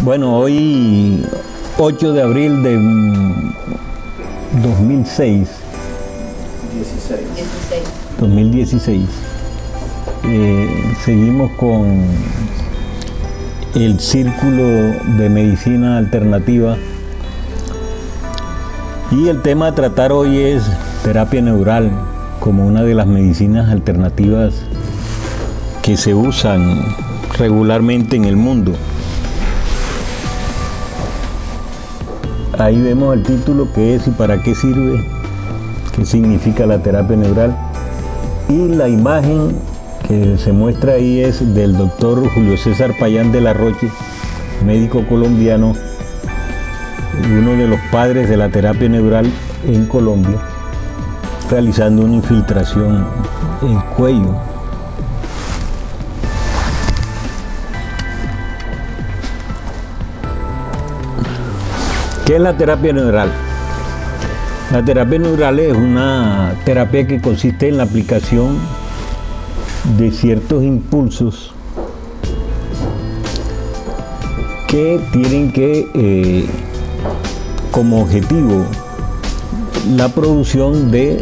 Bueno, hoy 8 de abril de 2016, seguimos con el Círculo de Medicina Alternativa y el tema a tratar hoy es terapia neural como una de las medicinas alternativas que se usan regularmente en el mundo. Ahí vemos el título, qué es y para qué sirve, qué significa la terapia neural. Y la imagen que se muestra ahí es del doctor Julio César Payán de la Roche, médico colombiano, uno de los padres de la terapia neural en Colombia, realizando una infiltración en cuello. ¿Qué es la terapia neural? La terapia neural es una terapia que consiste en la aplicación de ciertos impulsos que tienen que, como objetivo, la producción de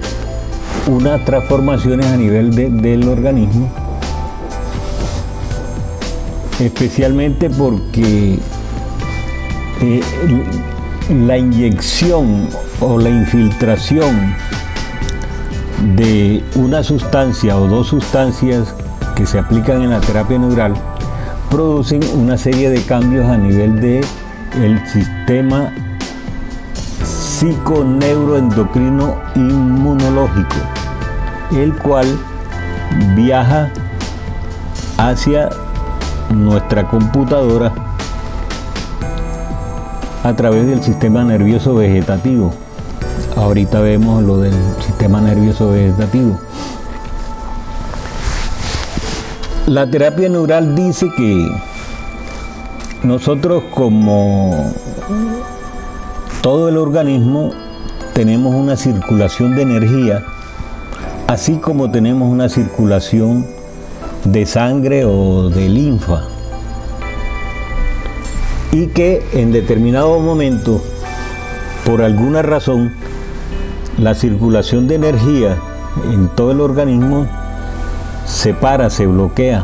unas transformaciones a nivel del organismo, especialmente porque la inyección o la infiltración de una sustancia o dos sustancias que se aplican en la terapia neural producen una serie de cambios a nivel del sistema psiconeuroendocrino inmunológico, el cual viaja hacia nuestra computadora a través del sistema nervioso vegetativo. Ahorita vemos lo del sistema nervioso vegetativo. La terapia neural dice que nosotros, como todo el organismo, tenemos una circulación de energía, así como tenemos una circulación de sangre o de linfa, y que en determinado momento, por alguna razón, la circulación de energía en todo el organismo se para, se bloquea,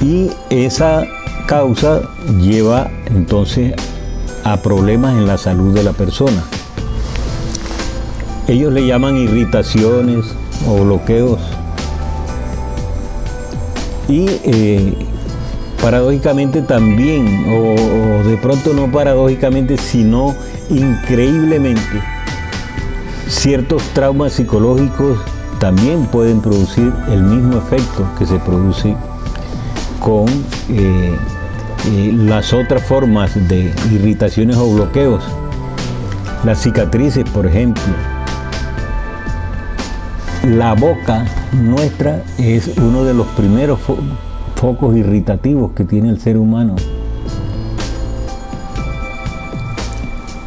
y esa causa lleva entonces a problemas en la salud de la persona. Ellos le llaman irritaciones o bloqueos, y paradójicamente también, o de pronto no paradójicamente, sino increíblemente, ciertos traumas psicológicos también pueden producir el mismo efecto que se produce con las otras formas de irritaciones o bloqueos. Las cicatrices, por ejemplo. La boca nuestra es uno de los primeros focos irritativos que tiene el ser humano.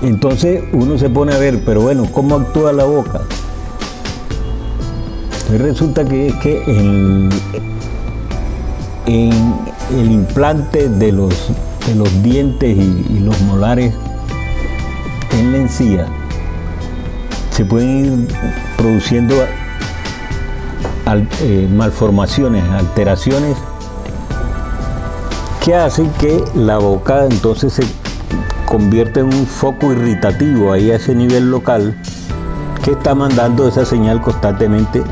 Entonces uno se pone a ver, pero bueno, ¿cómo actúa la boca? Pues resulta que es que en el implante de los dientes y los molares en la encía se pueden ir produciendo malformaciones, alteraciones que hacen que la boca entonces se convierta en un foco irritativo ahí a ese nivel local, que está mandando esa señal constantemente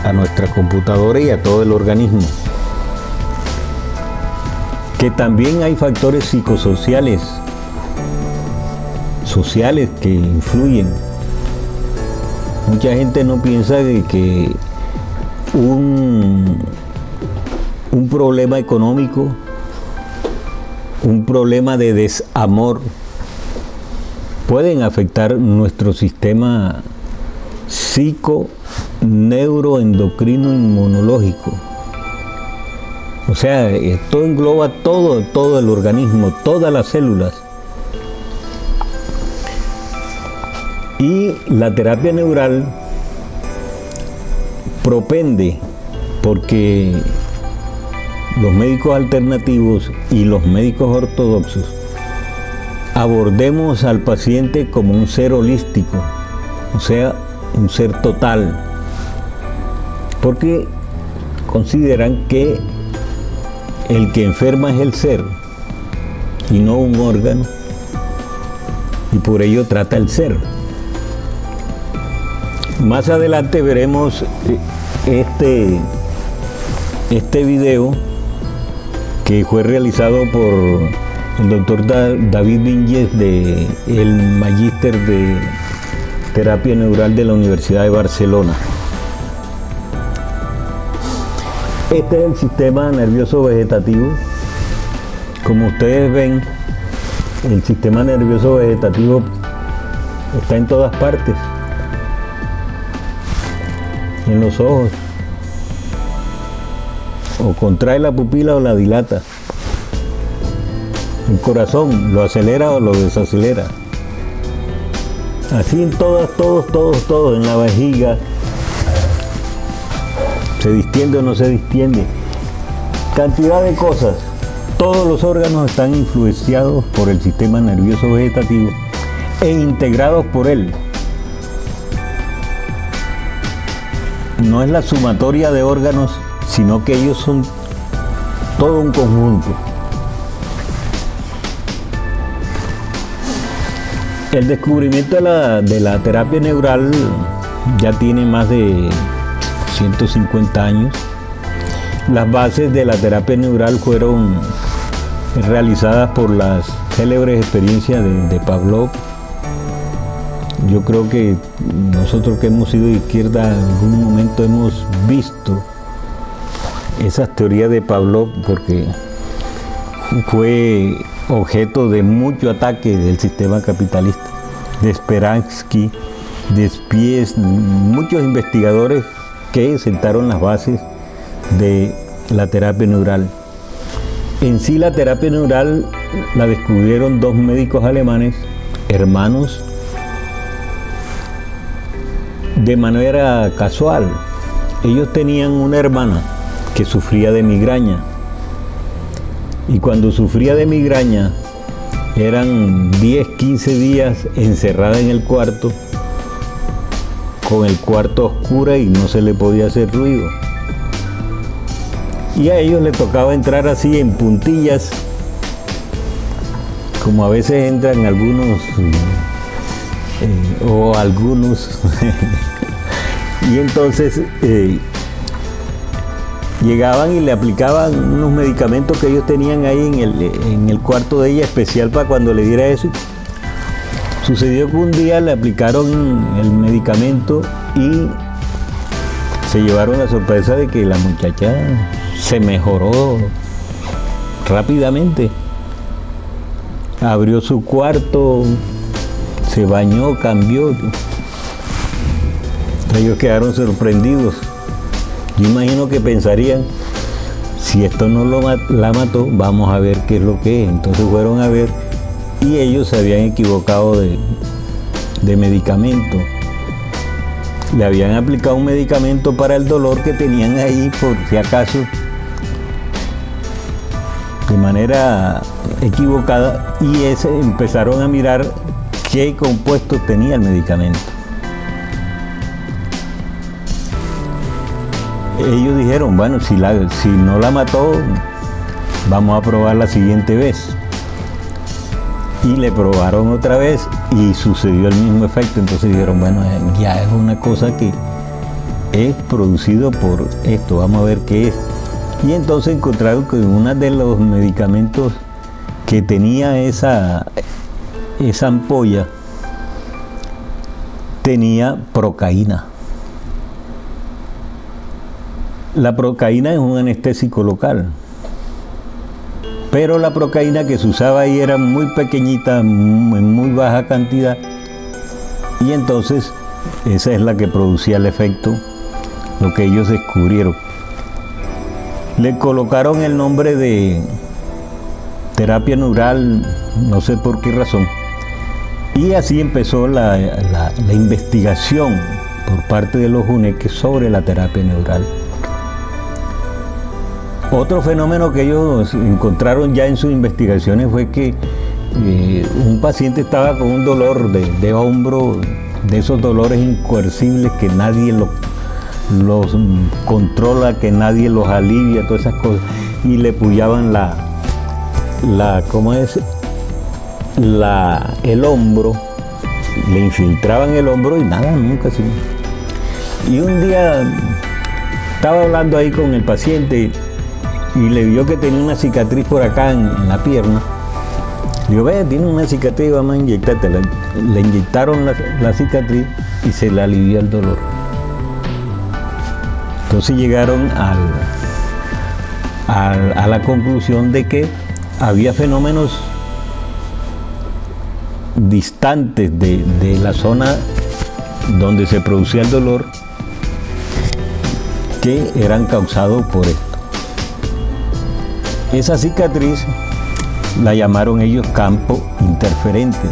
a nuestra computadora y a todo el organismo. Que también hay factores psicosociales, que influyen. Mucha gente no piensa que un problema económico, un problema de desamor, pueden afectar nuestro sistema psico-neuroendocrino inmunológico. O sea, esto engloba todo el organismo, todas las células. Y la terapia neural propende, porque los médicos alternativos y los médicos ortodoxos, abordemos al paciente como un ser holístico, o sea, un ser total, porque consideran que el que enferma es el ser y no un órgano, y por ello trata el ser. Más adelante veremos este video que fue realizado por el doctor David Vinyes, el magíster de terapia neural de la Universidad de Barcelona. Este es el sistema nervioso vegetativo. Como ustedes ven, el sistema nervioso vegetativo está en todas partes, en los ojos, o contrae la pupila o la dilata. El corazón lo acelera o lo desacelera. Así en todos, en la vejiga. Se distiende o no se distiende. Cantidad de cosas. Todos los órganos están influenciados por el sistema nervioso vegetativo e integrados por él. No es la sumatoria de órganos, sino que ellos son todo un conjunto. El descubrimiento de la terapia neural ya tiene más de 150 años. Las bases de la terapia neural fueron realizadas por las célebres experiencias de Pavlov. Yo creo que nosotros que hemos sido de izquierda en algún momento hemos visto esas teorías de Pavlov, porque fue objeto de mucho ataque del sistema capitalista, de Speransky, de Spies, muchos investigadores que sentaron las bases de la terapia neural. En sí, la terapia neural la descubrieron dos médicos alemanes, hermanos, de manera casual. Ellos tenían una hermana que sufría de migraña, y cuando sufría de migraña eran 10, 15 días encerrada en el cuarto, con el cuarto oscuro, y no se le podía hacer ruido. Y a ellos les tocaba entrar así en puntillas, como a veces entran algunos o algunos y entonces llegaban y le aplicaban unos medicamentos que ellos tenían ahí en el cuarto de ella, especial para cuando le diera eso. Sucedió que un día le aplicaron el medicamento y se llevaron la sorpresa de que la muchacha se mejoró rápidamente. Abrió su cuarto, se bañó, cambió. Ellos quedaron sorprendidos. Yo imagino que pensarían, si esto no la mató, vamos a ver qué es lo que es. Entonces fueron a ver y ellos se habían equivocado de medicamento. Le habían aplicado un medicamento para el dolor que tenían ahí, por si acaso, de manera equivocada, y empezaron a mirar qué compuesto tenía el medicamento. Ellos dijeron, bueno, si no la mató, vamos a probar la siguiente vez. Y le probaron otra vez y sucedió el mismo efecto. Entonces dijeron, bueno, ya es una cosa que es producido por esto, vamos a ver qué es. Y entonces encontraron que uno de los medicamentos que tenía esa ampolla tenía procaína. La procaína es un anestésico local, pero la procaína que se usaba ahí era muy pequeñita, en muy baja cantidad, y entonces esa es la que producía el efecto, lo que ellos descubrieron. Le colocaron el nombre de terapia neural, no sé por qué razón, y así empezó la investigación por parte de los huneques sobre la terapia neural. Otro fenómeno que ellos encontraron ya en sus investigaciones fue que un paciente estaba con un dolor de hombro, de esos dolores incoercibles que nadie los controla, que nadie los alivia, todas esas cosas, y le pullaban el hombro, le infiltraban el hombro y nada, nunca así. Y un día estaba hablando ahí con el paciente y le vio que tenía una cicatriz por acá en la pierna. Le digo, ve, tiene una cicatriz, vamos a inyectártela. Le inyectaron la cicatriz y se le alivió el dolor. Entonces llegaron a la conclusión de que había fenómenos distantes de la zona donde se producía el dolor que eran causados por esto. Esa cicatriz la llamaron ellos campo interferente,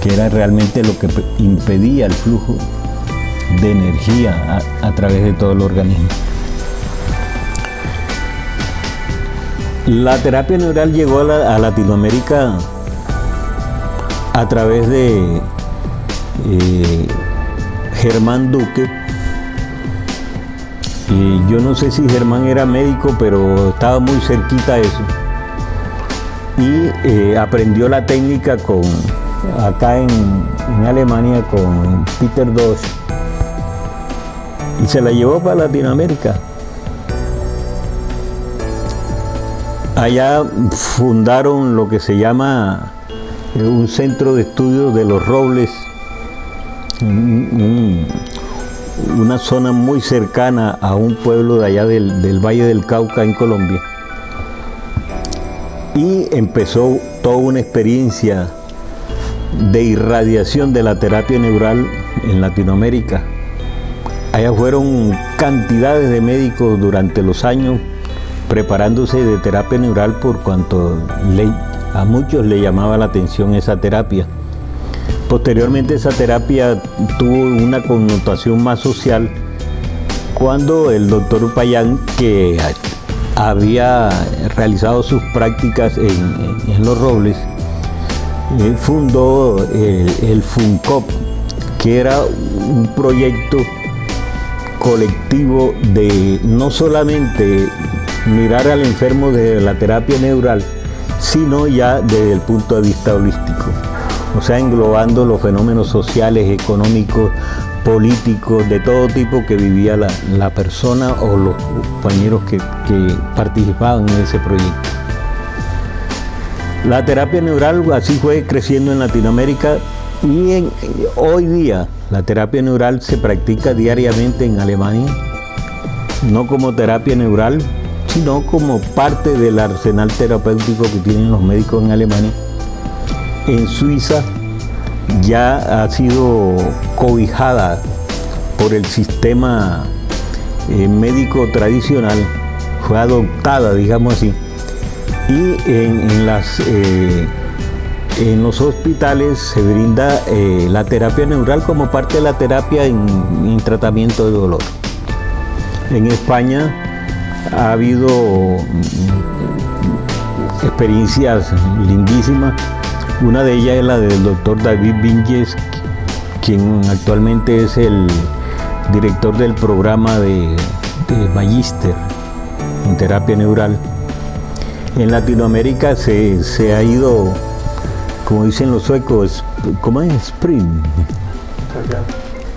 que era realmente lo que impedía el flujo de energía a través de todo el organismo. La terapia neural llegó a Latinoamérica a través de Germán Duque. Yo no sé si Germán era médico, pero estaba muy cerquita a eso. Y aprendió la técnica acá en Alemania con Peter Dosch y se la llevó para Latinoamérica. Allá fundaron lo que se llama un centro de estudios de los robles, una zona muy cercana a un pueblo de allá del Valle del Cauca en Colombia. Y empezó toda una experiencia de irradiación de la terapia neural en Latinoamérica. Allá fueron cantidades de médicos durante los años preparándose de terapia neural por cuanto a muchos le llamaba la atención esa terapia. Posteriormente esa terapia tuvo una connotación más social cuando el doctor Payán, que había realizado sus prácticas en Los Robles, fundó el FUNCOP, que era un proyecto colectivo de no solamente mirar al enfermo desde la terapia neural, sino ya desde el punto de vista holístico, o sea, englobando los fenómenos sociales, económicos, políticos, de todo tipo que vivía la persona o los compañeros que participaban en ese proyecto. La terapia neural así fue creciendo en Latinoamérica y hoy día la terapia neural se practica diariamente en Alemania, no como terapia neural, sino como parte del arsenal terapéutico que tienen los médicos en Alemania. En Suiza ya ha sido cobijada por el sistema médico tradicional, fue adoptada, digamos así, y en los hospitales se brinda la terapia neural como parte de la terapia en tratamiento de dolor. En España ha habido experiencias lindísimas. Una de ellas es la del doctor David Vinges, quien actualmente es el director del programa de Magíster en terapia neural. En Latinoamérica se ha ido, como dicen los suecos, ¿cómo es? Spring.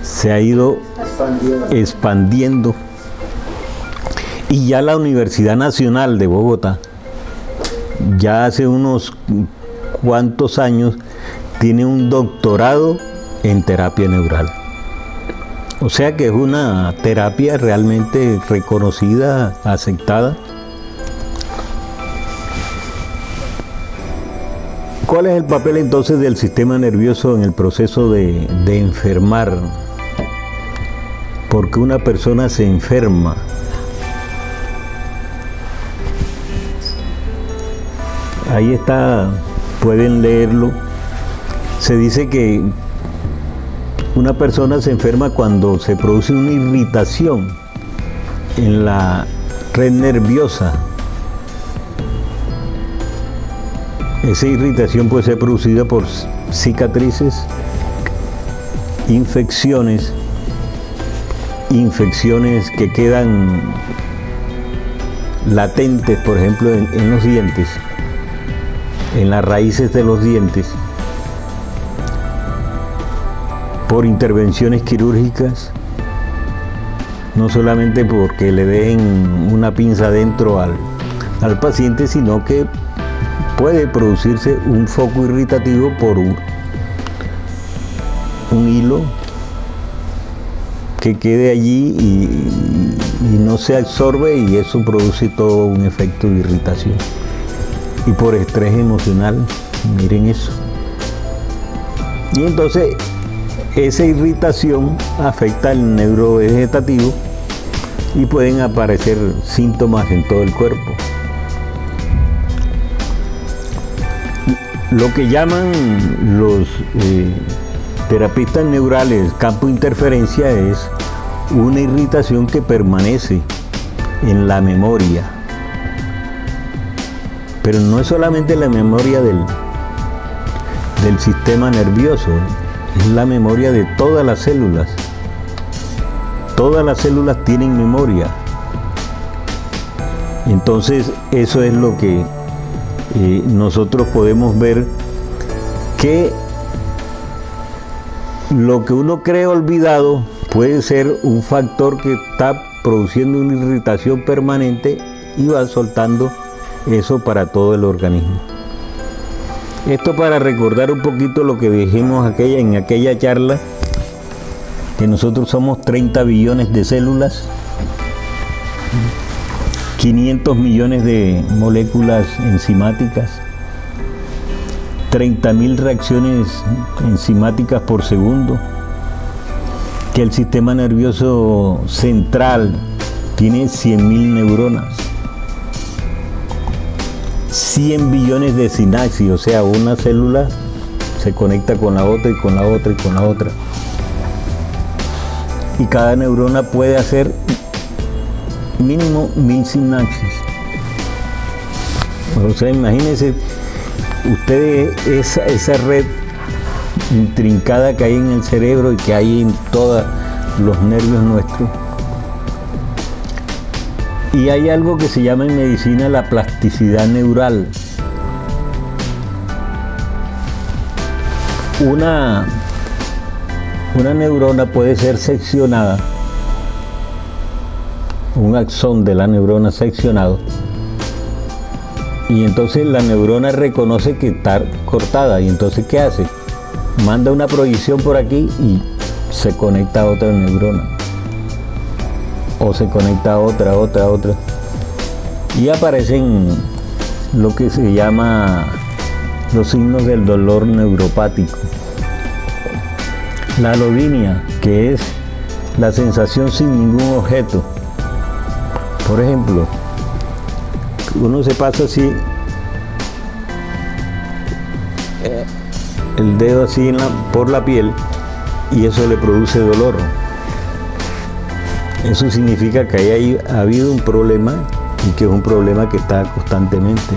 Se ha ido expandiendo. Y ya la Universidad Nacional de Bogotá, ya hace unos cuantos años, tiene un doctorado en terapia neural. O sea que es una terapia realmente reconocida, aceptada. ¿Cuál es el papel entonces del sistema nervioso en el proceso de enfermar? ¿Por qué una persona se enferma? Ahí está, pueden leerlo. Se dice que una persona se enferma cuando se produce una irritación en la red nerviosa. Esa irritación puede ser producida por cicatrices, infecciones que quedan latentes, por ejemplo, en los dientes, en las raíces de los dientes, por intervenciones quirúrgicas, no solamente porque le den una pinza dentro al paciente, sino que puede producirse un foco irritativo por un hilo que quede allí y no se absorbe, y eso produce todo un efecto de irritación. Y por estrés emocional, miren eso. Y entonces esa irritación afecta al neurovegetativo y pueden aparecer síntomas en todo el cuerpo. Lo que llaman los terapistas neurales campo de interferencia es una irritación que permanece en la memoria. Pero no es solamente la memoria del sistema nervioso, es la memoria de todas las células. Todas las células tienen memoria. Entonces eso es lo que nosotros podemos ver, que lo que uno cree olvidado puede ser un factor que está produciendo una irritación permanente y va soltando eso para todo el organismo. Esto para recordar un poquito lo que dijimos en aquella charla, que nosotros somos 30 billones de células, 500 millones de moléculas enzimáticas, 30.000 reacciones enzimáticas por segundo, que el sistema nervioso central tiene 100.000 neuronas, 100 billones de sinapsis, o sea, una célula se conecta con la otra y con la otra y con la otra. Y cada neurona puede hacer mínimo 1000 sinapsis. O sea, imagínense ustedes esa red intrincada que hay en el cerebro y que hay en todos los nervios nuestros. Y hay algo que se llama en medicina la plasticidad neural. Una neurona puede ser seccionada, un axón de la neurona seccionado, y entonces la neurona reconoce que está cortada, y entonces ¿qué hace? Manda una proyección por aquí y se conecta a otra neurona, o se conecta a otra, y aparecen lo que se llama los signos del dolor neuropático. La alodinia, que es la sensación sin ningún objeto. Por ejemplo, uno se pasa así el dedo así por la piel y eso le produce dolor. Eso significa que ha habido un problema y que es un problema que está constantemente.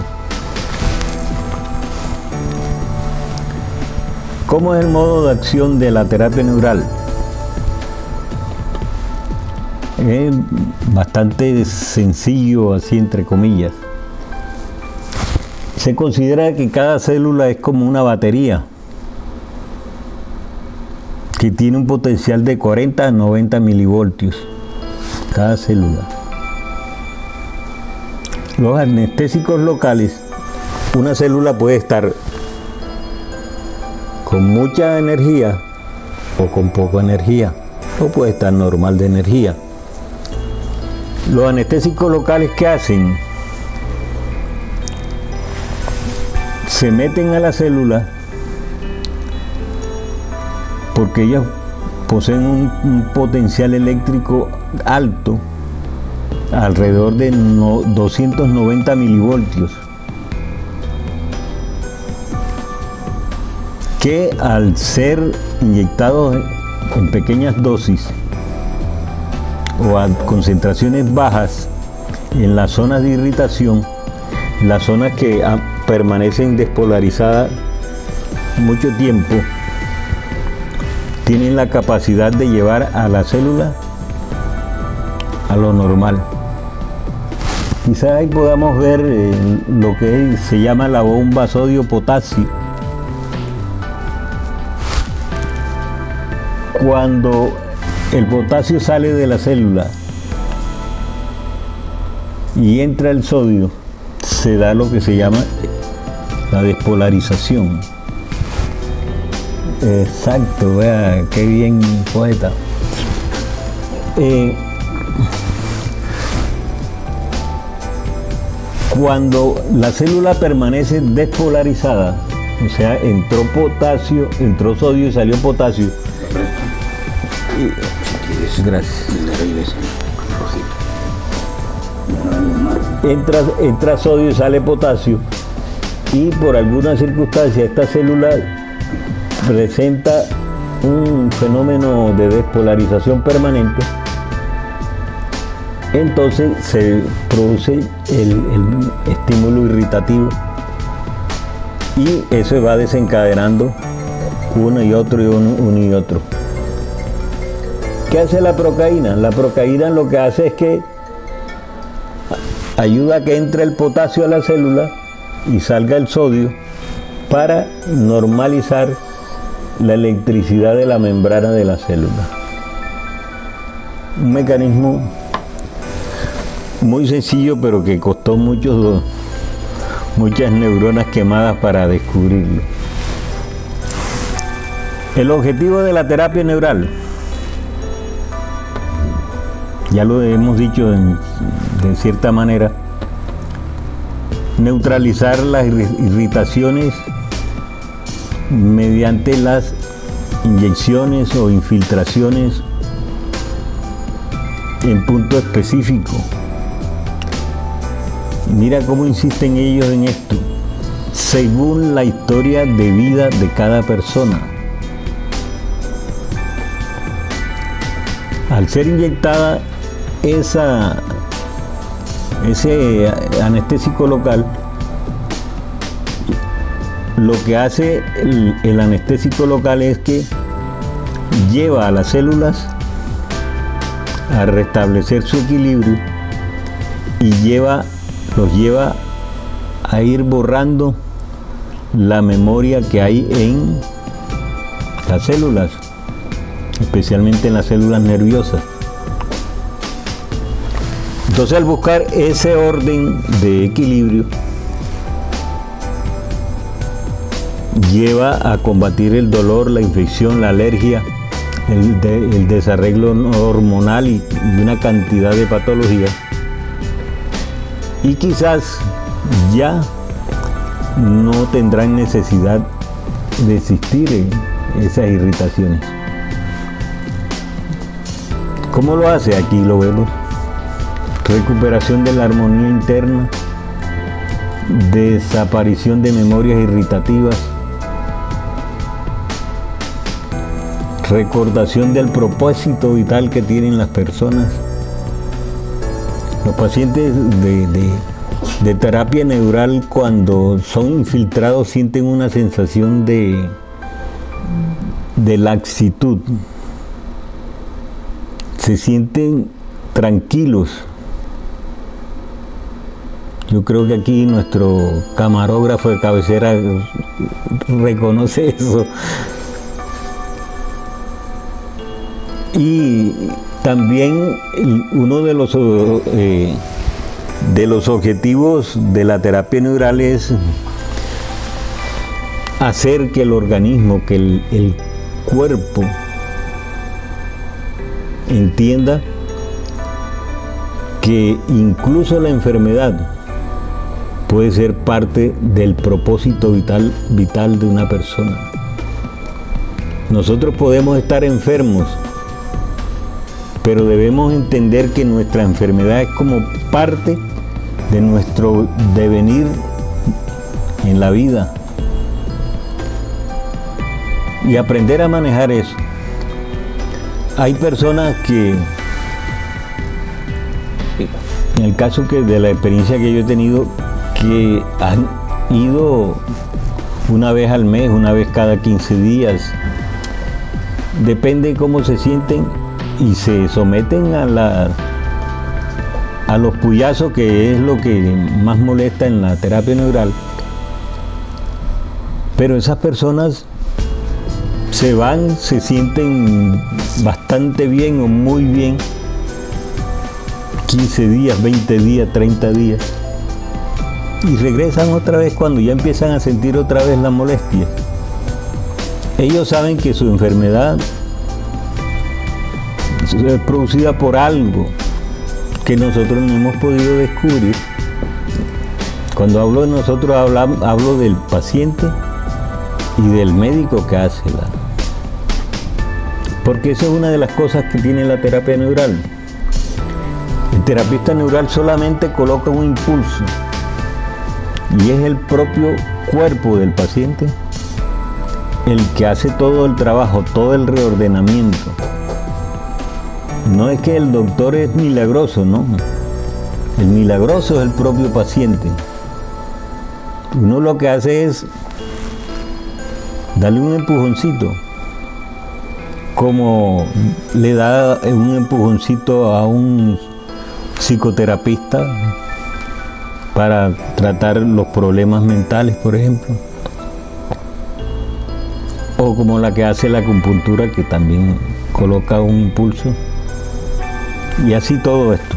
¿Cómo es el modo de acción de la terapia neural? Es bastante sencillo, así entre comillas. Se considera que cada célula es como una batería que tiene un potencial de 40 a 90 milivoltios cada célula. Los anestésicos locales, una célula puede estar con mucha energía o con poca energía, o puede estar normal de energía. Los anestésicos locales, ¿qué hacen? Se meten a la célula porque ellas poseen un potencial eléctrico alto, alrededor de 290 milivoltios, que al ser inyectados en pequeñas dosis o a concentraciones bajas, en las zonas de irritación, las zonas que permanecen despolarizadas mucho tiempo, tienen la capacidad de llevar a la célula a lo normal. Quizás ahí podamos ver lo que se llama la bomba sodio-potasio. Cuando el potasio sale de la célula y entra el sodio, se da lo que se llama la despolarización. Exacto, vea, qué bien, poeta. Cuando la célula permanece despolarizada, o sea, entró potasio, entró sodio y salió potasio. Gracias. Entra sodio y sale potasio, y por alguna circunstancia esta célula presenta un fenómeno de despolarización permanente, entonces se produce el estímulo irritativo y eso va desencadenando uno y otro y uno y otro. ¿Qué hace la procaína? La procaína lo que hace es que ayuda a que entre el potasio a la célula y salga el sodio para normalizar la electricidad de la membrana de la célula. Un mecanismo muy sencillo, pero que costó muchas neuronas quemadas para descubrirlo. El objetivo de la terapia neural, ya lo hemos dicho de cierta manera, neutralizar las irritaciones mediante las inyecciones o infiltraciones en punto específico. Mira cómo insisten ellos en esto, según la historia de vida de cada persona. Al ser inyectada ese anestésico local, lo que hace el anestésico local es que lleva a las células a restablecer su equilibrio y los lleva a ir borrando la memoria que hay en las células, especialmente en las células nerviosas. Entonces, al buscar ese orden de equilibrio, lleva a combatir el dolor, la infección, la alergia, el desarreglo hormonal y una cantidad de patologías. Y quizás ya no tendrán necesidad de existir en esas irritaciones. ¿Cómo lo hace? Aquí lo vemos. Recuperación de la armonía interna, desaparición de memorias irritativas, recordación del propósito vital que tienen las personas. Los pacientes de terapia neural, cuando son infiltrados, sienten una sensación de laxitud. Se sienten tranquilos. Yo creo que aquí nuestro camarógrafo de cabecera reconoce eso. Y también uno de los objetivos de la terapia neural es hacer que el organismo, que el cuerpo entienda que incluso la enfermedad puede ser parte del propósito vital de una persona. Nosotros podemos estar enfermos, pero debemos entender que nuestra enfermedad es como parte de nuestro devenir en la vida y aprender a manejar eso. Hay personas que En el caso de la experiencia que yo he tenido, que han ido una vez al mes, una vez cada 15 días, depende de cómo se sienten y se someten a los puyazos, que es lo que más molesta en la terapia neural. Pero esas personas se van, se sienten bastante bien o muy bien, 15 días, 20 días, 30 días, y regresan otra vez cuando ya empiezan a sentir otra vez la molestia. Ellos saben que su enfermedad es producida por algo que nosotros no hemos podido descubrir. Cuando hablo de nosotros, hablo del paciente y del médico que hace porque esa es una de las cosas que tiene la terapia neural. El terapista neural solamente coloca un impulso y es el propio cuerpo del paciente el que hace todo el trabajo, todo el reordenamiento. No es que el doctor es milagroso, no. El milagroso es el propio paciente. Uno lo que hace es darle un empujoncito, como le da un empujoncito a un psicoterapeuta para tratar los problemas mentales, por ejemplo, o como la que hace la acupuntura, que también coloca un impulso, y así todo esto.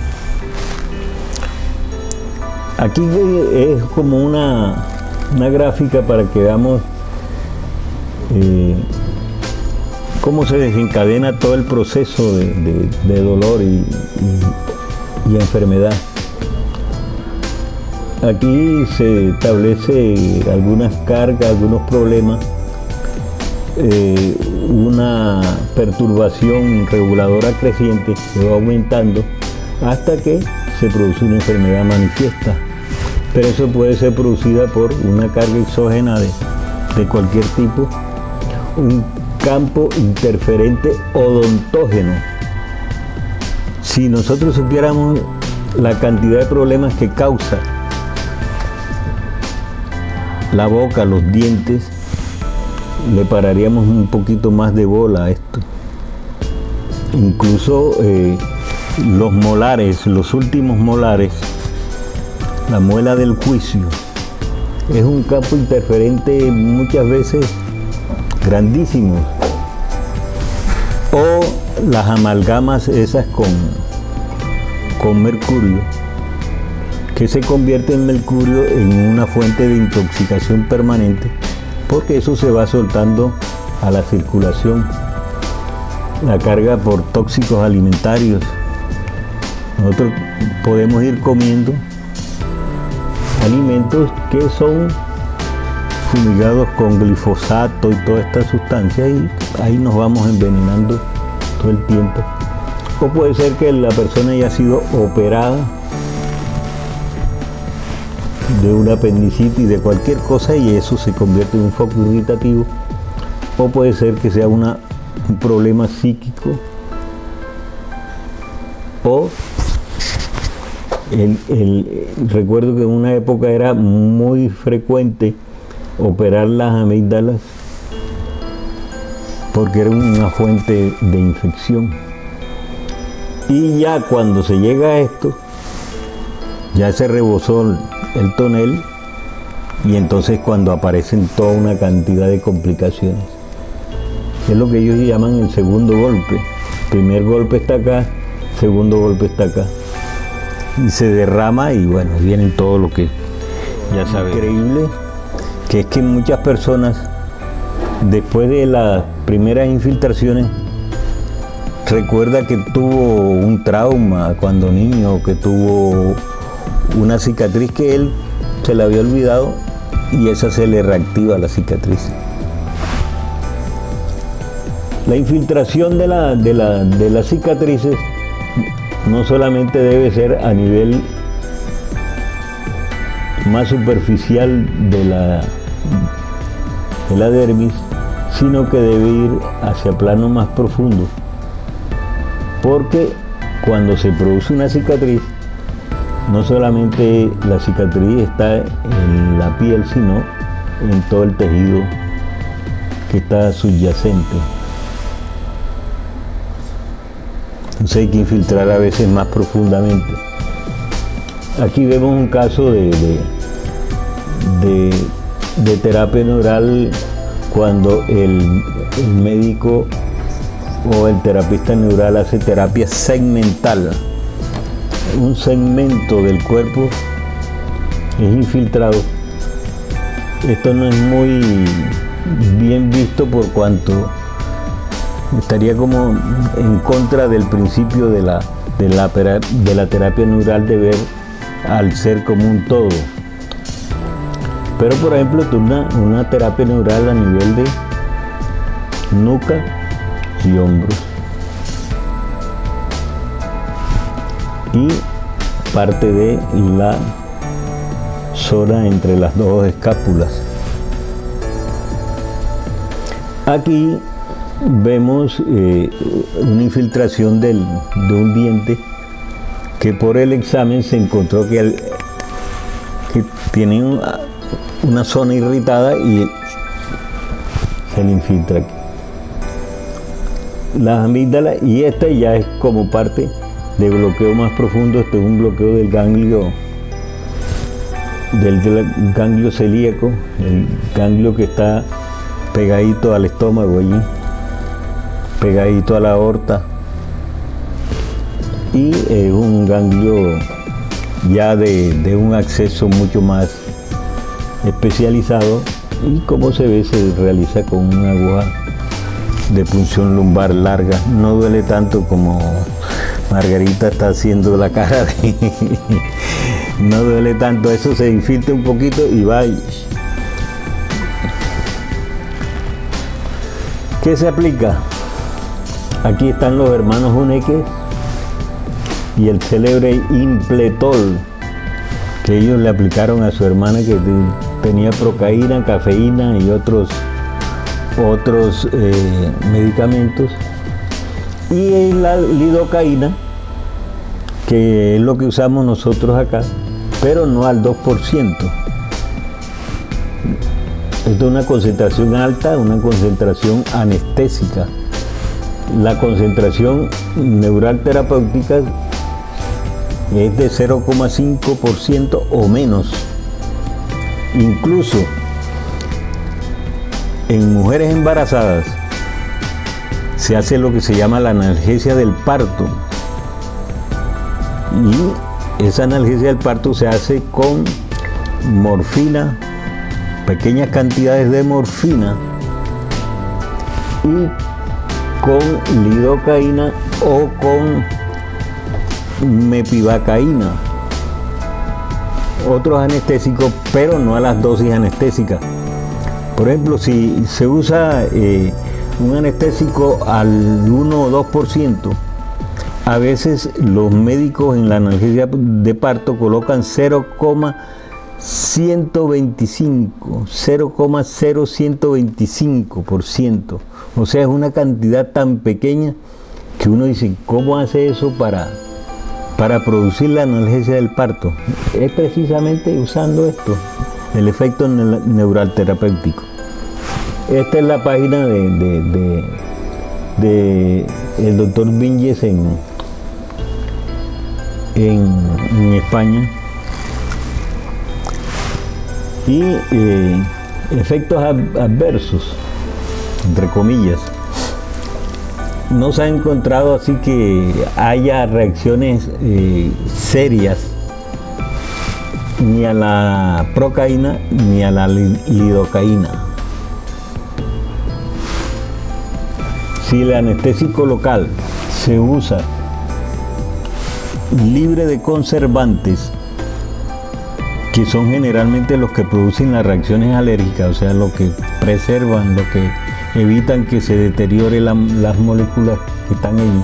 Aquí es como una gráfica para que veamos cómo se desencadena todo el proceso de dolor y enfermedad. Aquí se establece algunas cargas, algunos problemas, una perturbación reguladora creciente que va aumentando hasta que se produce una enfermedad manifiesta. Pero eso puede ser producida por una carga exógena de cualquier tipo, un campo interferente odontógeno. Si nosotros supiéramos la cantidad de problemas que causa la boca, los dientes, le pararíamos un poquito más de bola a esto. Incluso los molares, los últimos molares, la muela del juicio, es un campo interferente muchas veces grandísimo. O las amalgamas esas con mercurio, que se convierte en mercurio en una fuente de intoxicación permanente, porque eso se va soltando a la circulación, la carga por tóxicos alimentarios. Nosotros podemos ir comiendo alimentos que son fumigados con glifosato y toda esta sustancia, y ahí nos vamos envenenando todo el tiempo. O puede ser que la persona haya sido operada de una apendicitis, de cualquier cosa, y eso se convierte en un foco irritativo. O puede ser que sea un problema psíquico, o recuerdo que en una época era muy frecuente operar las amígdalas porque era una fuente de infección. Y ya cuando se llega a esto, ya se rebosó el tonel, y entonces cuando aparecen toda una cantidad de complicaciones. Es lo que ellos llaman el segundo golpe. Primer golpe está acá, segundo golpe está acá. Y se derrama y bueno, vienen todo lo que ya saben. Increíble que es que muchas personas, después de las primeras infiltraciones, recuerda que tuvo un trauma cuando niño, que tuvo una cicatriz que él se le había olvidado, y esa se le reactiva la cicatriz. La infiltración de las cicatrices no solamente debe ser a nivel más superficial de la dermis, sino que debe ir hacia planos más profundos, porque cuando se produce una cicatriz, no solamente la cicatriz está en la piel, sino en todo el tejido que está subyacente. Entonces hay que infiltrar a veces más profundamente. Aquí vemos un caso de terapia neural cuando el médico o el terapista neural hace terapia segmental. Un segmento del cuerpo es infiltrado. Esto no es muy bien visto por cuanto estaría como en contra del principio de la terapia neural de ver al ser como un todo. Pero por ejemplo, una terapia neural a nivel de nuca y hombros y parte de la zona entre las dos escápulas. Aquí vemos una infiltración de un diente que por el examen se encontró que tiene una zona irritada y se le infiltra aquí las amígdalas, y esta ya es como parte de bloqueo más profundo. Este es un bloqueo del ganglio celíaco, el ganglio que está pegadito al estómago allí, pegadito a la aorta, y es un ganglio ya de un acceso mucho más especializado, y como se ve se realiza con una aguja de punción lumbar larga. No duele tanto como Margarita está haciendo la cara de no duele tanto, eso se infiltra un poquito y va. ¿Qué se aplica? Aquí están los hermanos Huneque y el célebre Impletol, que ellos le aplicaron a su hermana que tenía procaína, cafeína y otros medicamentos, y la lidocaína, que es lo que usamos nosotros acá, pero no al 2%. Esto es una concentración alta, una concentración anestésica. La concentración neural terapéutica es de 0,5% o menos. Incluso en mujeres embarazadas se hace lo que se llama la analgesia del parto, y esa analgesia del parto se hace con morfina, pequeñas cantidades de morfina, y con lidocaína o con mepivacaína, otros anestésicos, pero no a las dosis anestésicas. Por ejemplo, si se usa un anestésico al 1 o 2%, a veces los médicos en la analgesia de parto colocan 0,0125%. O sea, es una cantidad tan pequeña que uno dice, ¿cómo hace eso para producir la analgesia del parto? Es precisamente usando esto, el efecto neural terapéutico. Esta es la página de el doctor Viñes en España. Y efectos adversos, entre comillas. No se ha encontrado así que haya reacciones serias ni a la procaína ni a la lidocaína. Si el anestésico local se usa libre de conservantes, que son generalmente los que producen las reacciones alérgicas, o sea, lo que preservan, lo que evitan que se deteriore las moléculas que están ahí,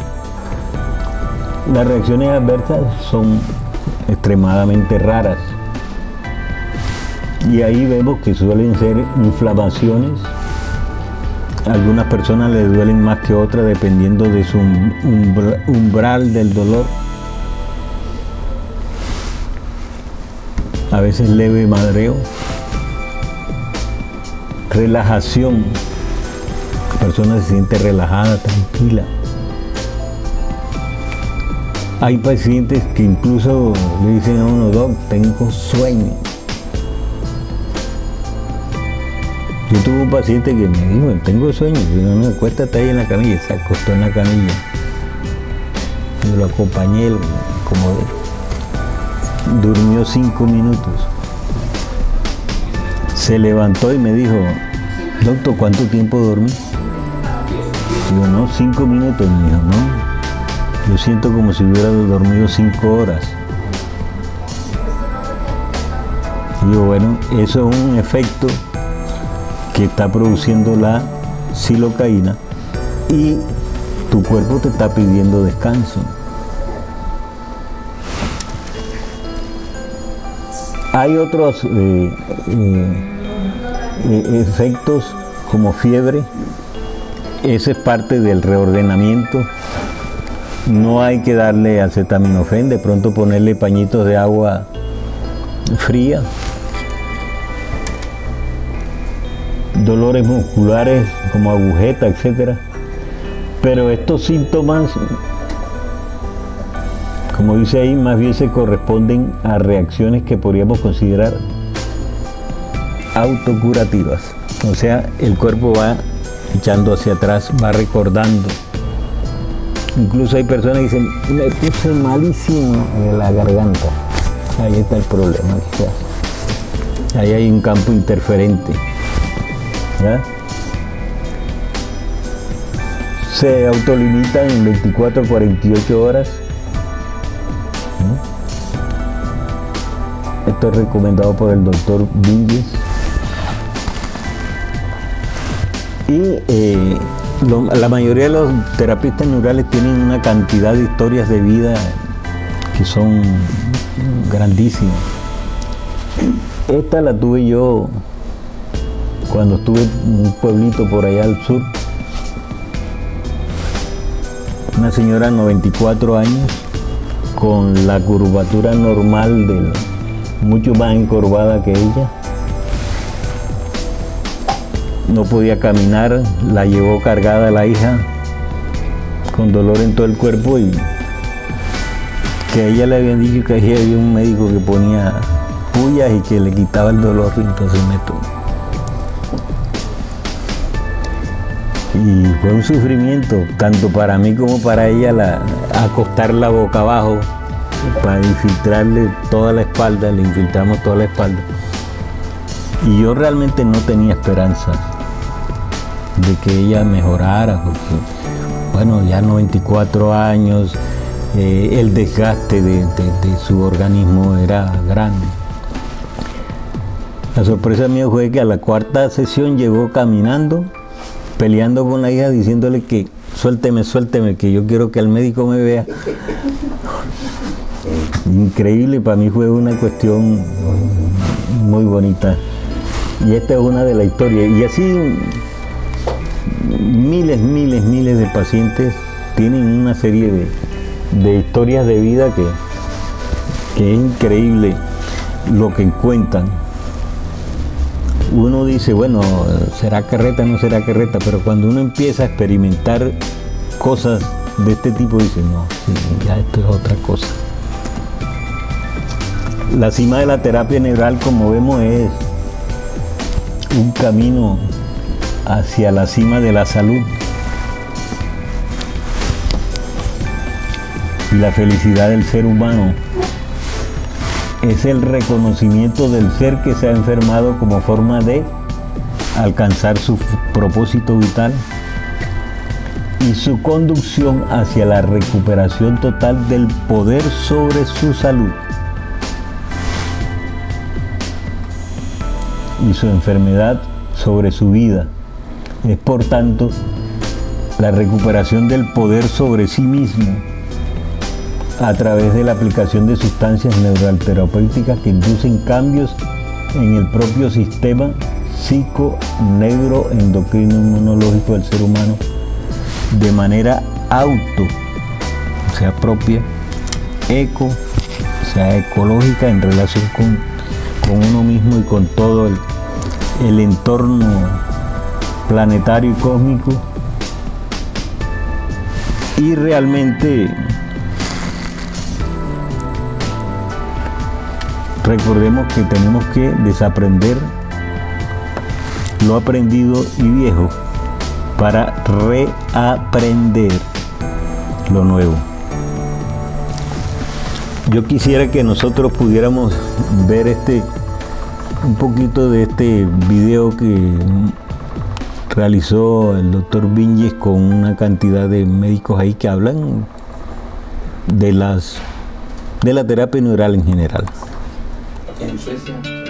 las reacciones adversas son extremadamente raras. Y ahí vemos que suelen ser inflamaciones. A algunas personas les duelen más que otras dependiendo de su umbral del dolor. a veces leve madreo, relajación, la persona se siente relajada, tranquila. Hay pacientes que incluso le dicen a uno: doc, tengo sueño. Yo tuve un paciente que me dijo: tengo sueño. Yo: no, acuéstate ahí en la camilla. Se acostó en la camilla. Yo lo acompañé, como durmió 5 minutos. Se levantó y me dijo: doctor, ¿cuánto tiempo dormí? Digo: no, 5 minutos. Me dijo: no, yo siento como si hubiera dormido 5 horas. Digo: bueno, eso es un efecto que está produciendo la xilocaína y tu cuerpo te está pidiendo descanso. Hay otros efectos como fiebre. Ese es parte del reordenamiento. No hay que darle acetaminofén, de pronto ponerle pañitos de agua fría. Dolores musculares como agujeta, etc. Pero estos síntomas, como dice ahí, más bien se corresponden a reacciones que podríamos considerar autocurativas. O sea, el cuerpo va echando hacia atrás, va recordando. Incluso hay personas que dicen: me puse malísimo de la garganta. Ahí está el problema, quizás. Ahí hay un campo interferente. ¿Ya? Se autolimitan en 24 a 48 horas. Esto es recomendado por el doctor Vinges. Y la mayoría de los terapeutas neurales tienen una cantidad de historias de vida que son grandísimas. Esta la tuve yo cuando estuve en un pueblito por allá al sur. Una señora de 94 años con la curvatura normal, mucho más encorvada que ella. No podía caminar, la llevó cargada la hija con dolor en todo el cuerpo, y que a ella le habían dicho que ahí había un médico que ponía puyas y que le quitaba el dolor, entonces me tomó. Y fue un sufrimiento, tanto para mí como para ella, acostarla boca abajo para infiltrarle toda la espalda, le infiltramos toda la espalda. Y yo realmente no tenía esperanza de que ella mejorara, porque, bueno, ya 94 años, el desgaste de su organismo era grande. La sorpresa mía fue que a la 4ª sesión llegó caminando, peleando con la hija, diciéndole que suélteme, suélteme, que yo quiero que el médico me vea. Increíble, para mí fue una cuestión muy bonita. Y esta es una de las historias. Y así miles de pacientes tienen una serie de historias de vida que es increíble lo que cuentan. Uno dice: bueno, ¿será carreta o no será carreta? Pero cuando uno empieza a experimentar cosas de este tipo, dice: no, sí, ya esto es otra cosa. La cima de la terapia neural, como vemos, es un camino hacia la cima de la salud y la felicidad del ser humano. Es el reconocimiento del ser que se ha enfermado como forma de alcanzar su propósito vital y su conducción hacia la recuperación total del poder sobre su salud y su enfermedad sobre su vida. Es, por tanto, la recuperación del poder sobre sí mismo a través de la aplicación de sustancias neuroterapéuticas que inducen cambios en el propio sistema psico-neuroendocrino-inmunológico del ser humano de manera o sea, propia, o sea, ecológica, en relación con con uno mismo y con todo el entorno planetario y cósmico. Y realmente recordemos que tenemos que desaprender lo aprendido y viejo para reaprender lo nuevo. Yo quisiera que nosotros pudiéramos ver un poquito de este video que realizó el doctor Vinges con una cantidad de médicos ahí que hablan de la terapia neural en general. En Suecia